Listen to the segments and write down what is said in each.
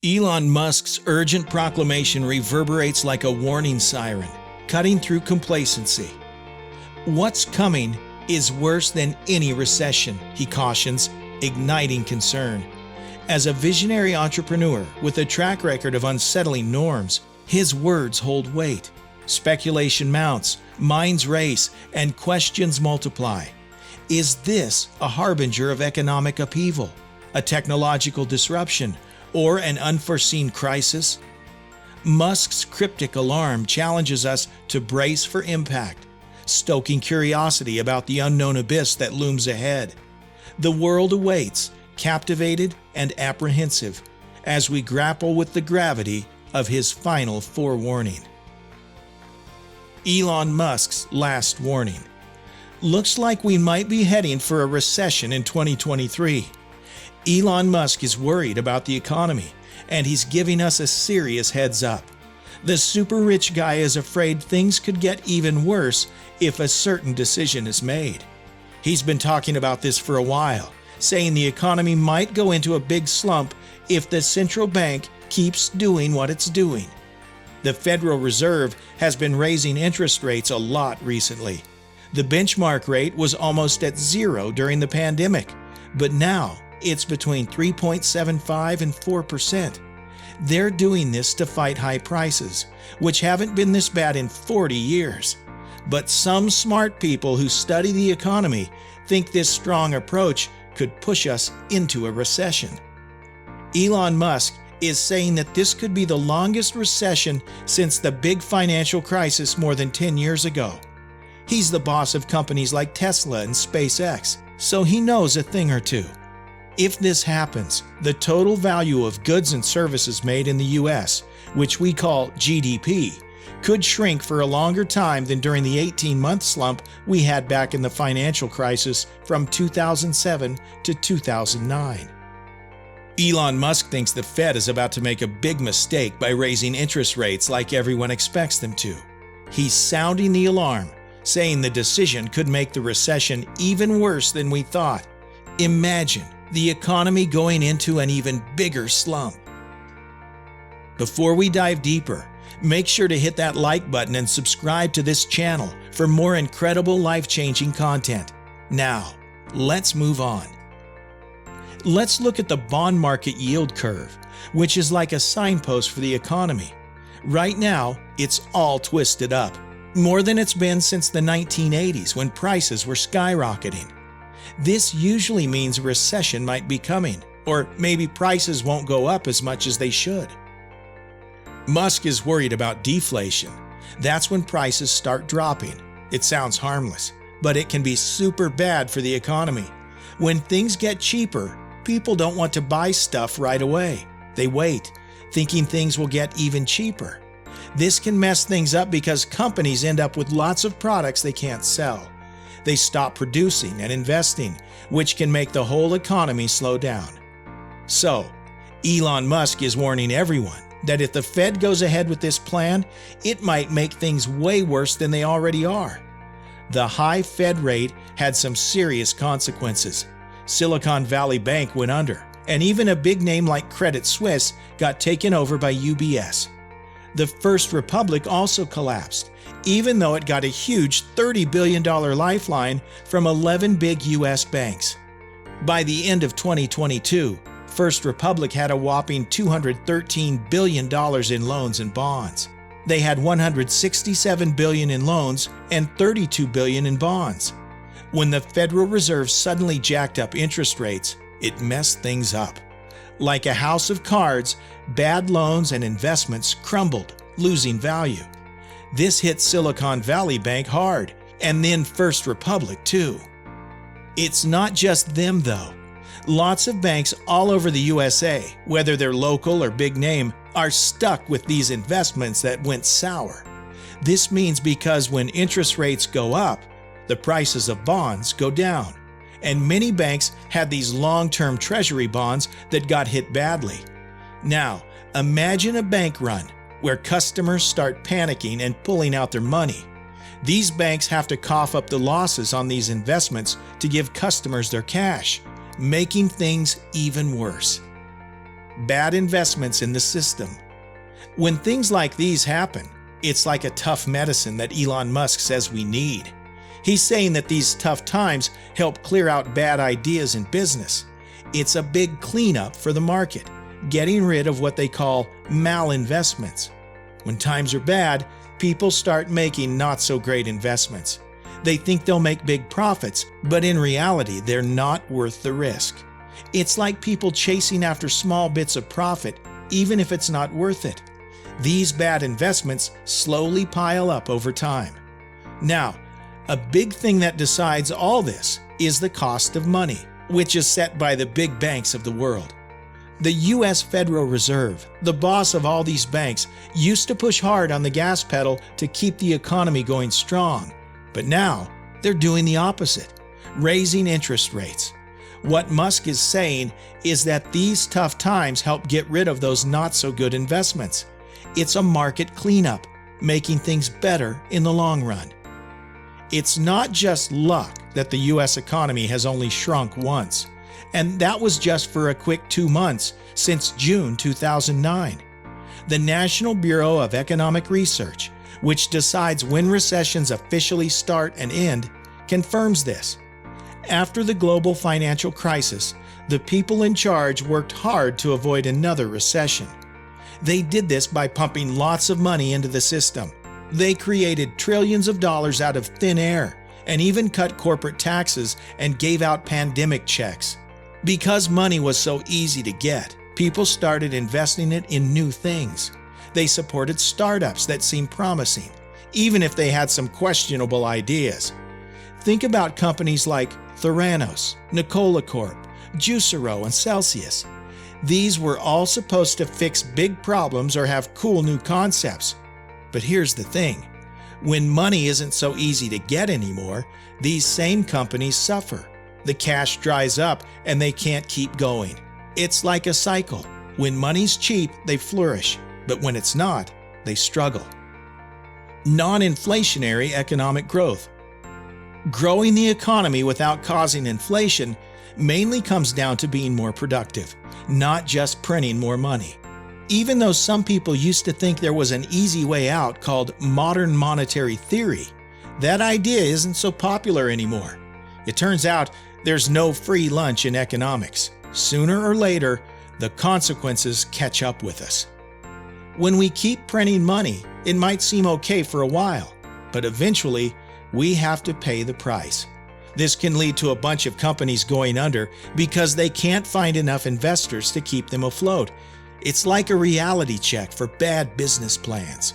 Elon Musk's urgent proclamation reverberates like a warning siren, cutting through complacency. What's coming is worse than any recession, he cautions, igniting concern. As a visionary entrepreneur with a track record of unsettling norms, his words hold weight. Speculation mounts, minds race, and questions multiply. Is this a harbinger of economic upheaval, a technological disruption, or an unforeseen crisis? Musk's cryptic alarm challenges us to brace for impact, stoking curiosity about the unknown abyss that looms ahead. The world awaits, captivated and apprehensive, as we grapple with the gravity of his final forewarning. Elon Musk's last warning. Looks like we might be heading for a recession in 2023. Elon Musk is worried about the economy, and he's giving us a serious heads up. The super rich guy is afraid things could get even worse if a certain decision is made. He's been talking about this for a while, saying the economy might go into a big slump if the central bank keeps doing what it's doing. The Federal Reserve has been raising interest rates a lot recently. The benchmark rate was almost at zero during the pandemic, but now it's between 3.75 and 4%. They're doing this to fight high prices, which haven't been this bad in 40 years. But some smart people who study the economy think this strong approach could push us into a recession. Elon Musk is saying that this could be the longest recession since the big financial crisis more than 10 years ago. He's the boss of companies like Tesla and SpaceX, so he knows a thing or two. If this happens, the total value of goods and services made in the U.S., which we call GDP, could shrink for a longer time than during the 18-month slump we had back in the financial crisis from 2007 to 2009. Elon Musk thinks the Fed is about to make a big mistake by raising interest rates like everyone expects them to. He's sounding the alarm, saying the decision could make the recession even worse than we thought. Imagine the economy going into an even bigger slump. Before we dive deeper, make sure to hit that like button and subscribe to this channel for more incredible life-changing content. Now, let's move on. Let's look at the bond market yield curve, which is like a signpost for the economy. Right now, it's all twisted up, more than it's been since the 1980s when prices were skyrocketing. This usually means a recession might be coming, or maybe prices won't go up as much as they should. Musk is worried about deflation. That's when prices start dropping. It sounds harmless, but it can be super bad for the economy. When things get cheaper, people don't want to buy stuff right away. They wait, thinking things will get even cheaper. This can mess things up because companies end up with lots of products they can't sell. They stop producing and investing, which can make the whole economy slow down. So, Elon Musk is warning everyone that if the Fed goes ahead with this plan, it might make things way worse than they already are. The high Fed rate had some serious consequences. Silicon Valley Bank went under, and even a big name like Credit Suisse got taken over by UBS. The First Republic also collapsed, even though it got a huge $30 billion lifeline from 11 big U.S. banks. By the end of 2022, First Republic had a whopping $213 billion in loans and bonds. They had $167 billion in loans and $32 billion in bonds. When the Federal Reserve suddenly jacked up interest rates, it messed things up. Like a house of cards, bad loans and investments crumbled, losing value. This hit Silicon Valley Bank hard, and then First Republic too. It's not just them though. Lots of banks all over the USA, whether they're local or big name, are stuck with these investments that went sour. This means because when interest rates go up, the prices of bonds go down. And many banks had these long-term treasury bonds that got hit badly. Now, imagine a bank run where customers start panicking and pulling out their money. These banks have to cough up the losses on these investments to give customers their cash, making things even worse. bad investments in the system. When things like these happen, it's like a tough medicine that Elon Musk says we need. He's saying that these tough times help clear out bad ideas in business. It's a big cleanup for the market, getting rid of what they call malinvestments. When times are bad, people start making not so great investments. They think they'll make big profits, but in reality, they're not worth the risk. It's like people chasing after small bits of profit, even if it's not worth it. These bad investments slowly pile up over time. Now, a big thing that decides all this is the cost of money, which is set by the big banks of the world. The U.S. Federal Reserve, the boss of all these banks, used to push hard on the gas pedal to keep the economy going strong. But now, they're doing the opposite, raising interest rates. What Musk is saying is that these tough times help get rid of those not-so-good investments. It's a market cleanup, making things better in the long run. It's not just luck that the U.S. economy has only shrunk once, and that was just for a quick 2 months since June 2009. The National Bureau of Economic Research, which decides when recessions officially start and end, confirms this. After the global financial crisis, the people in charge worked hard to avoid another recession. They did this by pumping lots of money into the system. They created trillions of dollars out of thin air and even cut corporate taxes and gave out pandemic checks. Because money was so easy to get, people started investing it in new things. They supported startups that seemed promising, even if they had some questionable ideas. Think about companies like Theranos, Nikola Corp, Juicero, and Celsius. These were all supposed to fix big problems or have cool new concepts. But here's the thing. When money isn't so easy to get anymore, these same companies suffer. The cash dries up and they can't keep going. It's like a cycle. When money's cheap, they flourish, but when it's not, they struggle. Non-inflationary economic growth. Growing the economy without causing inflation mainly comes down to being more productive, not just printing more money. Even though some people used to think there was an easy way out called modern monetary theory, that idea isn't so popular anymore. It turns out there's no free lunch in economics. Sooner or later, the consequences catch up with us. When we keep printing money, it might seem okay for a while, but eventually, we have to pay the price. This can lead to a bunch of companies going under because they can't find enough investors to keep them afloat. It's like a reality check for bad business plans.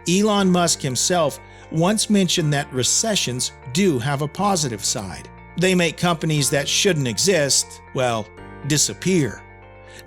Elon Musk himself once mentioned that recessions do have a positive side. They make companies that shouldn't exist, well, disappear.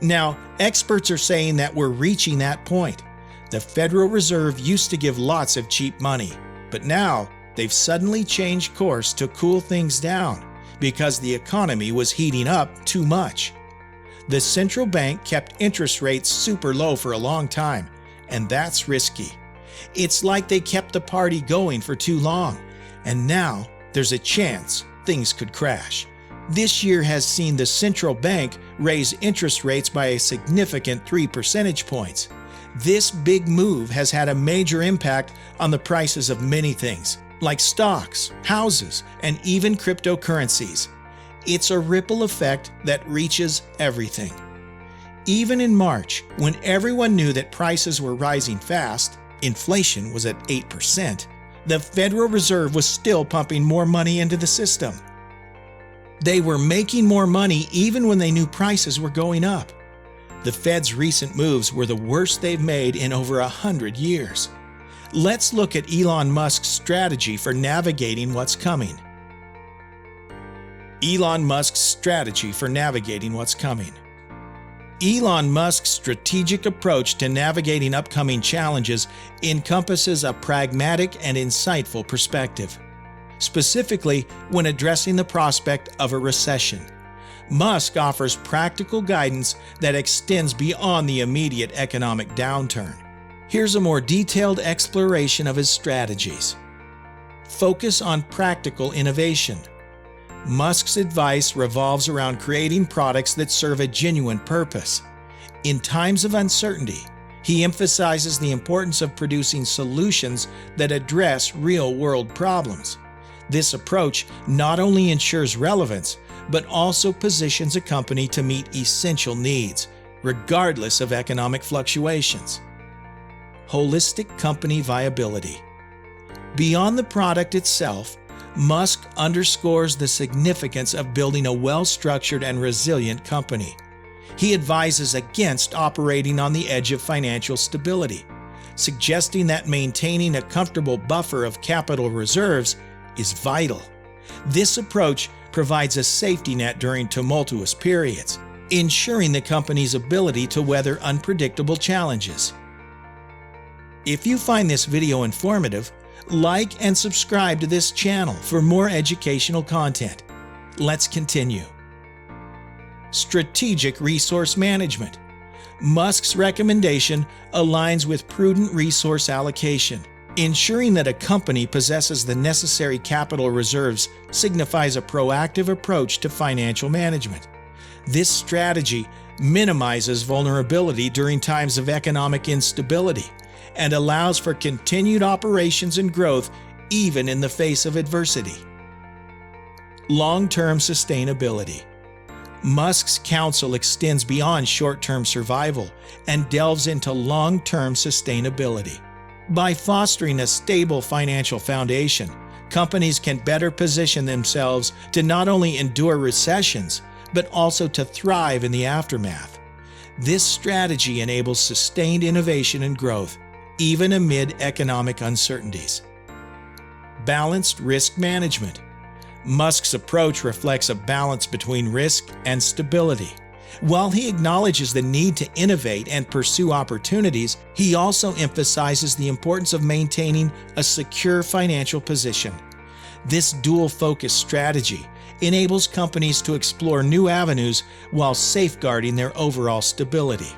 Now, experts are saying that we're reaching that point. The Federal Reserve used to give lots of cheap money, but now they've suddenly changed course to cool things down because the economy was heating up too much. The central bank kept interest rates super low for a long time, and that's risky. It's like they kept the party going for too long, and now there's a chance things could crash. This year has seen the central bank raise interest rates by a significant 3 percentage points. This big move has had a major impact on the prices of many things, like stocks, houses, and even cryptocurrencies. It's a ripple effect that reaches everything. Even in March, when everyone knew that prices were rising fast, inflation was at 8%, the Federal Reserve was still pumping more money into the system. They were making more money even when they knew prices were going up. The Fed's recent moves were the worst they've made in over 100 years. Let's look at Elon Musk's strategy for navigating what's coming. Elon Musk's strategy for navigating what's coming. Elon Musk's strategic approach to navigating upcoming challenges encompasses a pragmatic and insightful perspective. Specifically, when addressing the prospect of a recession, Musk offers practical guidance that extends beyond the immediate economic downturn. Here's a more detailed exploration of his strategies. Focus on practical innovation. Musk's advice revolves around creating products that serve a genuine purpose. In times of uncertainty, he emphasizes the importance of producing solutions that address real-world problems. This approach not only ensures relevance, but also positions a company to meet essential needs, regardless of economic fluctuations. Holistic company viability. Beyond the product itself, Musk underscores the significance of building a well-structured and resilient company. He advises against operating on the edge of financial stability, suggesting that maintaining a comfortable buffer of capital reserves is vital. This approach provides a safety net during tumultuous periods, ensuring the company's ability to weather unpredictable challenges. If you find this video informative, like and subscribe to this channel for more educational content. Let's continue. Strategic resource management. Musk's recommendation aligns with prudent resource allocation. Ensuring that a company possesses the necessary capital reserves signifies a proactive approach to financial management. This strategy minimizes vulnerability during times of economic instability and allows for continued operations and growth even in the face of adversity. Long-term sustainability. Musk's counsel extends beyond short-term survival and delves into long-term sustainability. By fostering a stable financial foundation, companies can better position themselves to not only endure recessions, but also to thrive in the aftermath. This strategy enables sustained innovation and growth, even amid economic uncertainties. Balanced risk management. Musk's approach reflects a balance between risk and stability. While he acknowledges the need to innovate and pursue opportunities, he also emphasizes the importance of maintaining a secure financial position. This dual-focus strategy enables companies to explore new avenues while safeguarding their overall stability.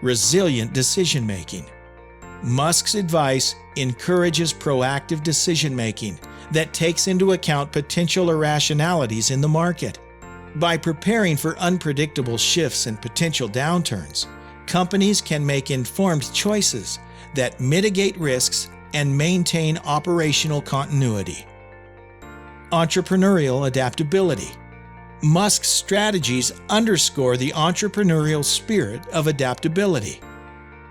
Resilient decision-making. Musk's advice encourages proactive decision-making that takes into account potential irrationalities in the market. By preparing for unpredictable shifts and potential downturns, companies can make informed choices that mitigate risks and maintain operational continuity. Entrepreneurial adaptability. Musk's strategies underscore the entrepreneurial spirit of adaptability.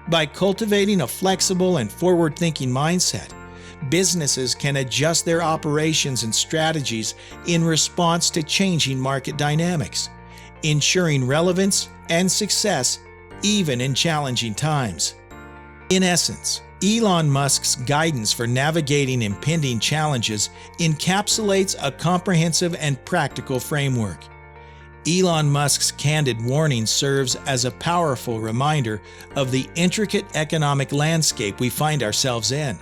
By cultivating a flexible and forward-thinking mindset, businesses can adjust their operations and strategies in response to changing market dynamics, ensuring relevance and success even in challenging times. In essence, Elon Musk's guidance for navigating impending challenges encapsulates a comprehensive and practical framework. Elon Musk's candid warning serves as a powerful reminder of the intricate economic landscape we find ourselves in.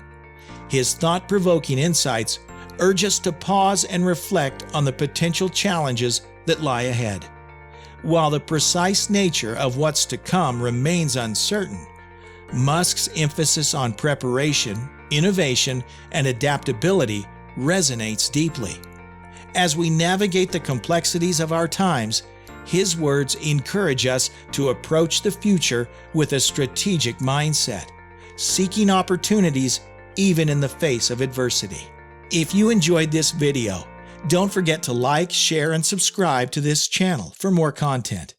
His thought-provoking insights urge us to pause and reflect on the potential challenges that lie ahead. While the precise nature of what's to come remains uncertain, Musk's emphasis on preparation, innovation, and adaptability resonates deeply. As we navigate the complexities of our times, his words encourage us to approach the future with a strategic mindset, seeking opportunities even in the face of adversity. If you enjoyed this video, don't forget to like, share, and subscribe to this channel for more content.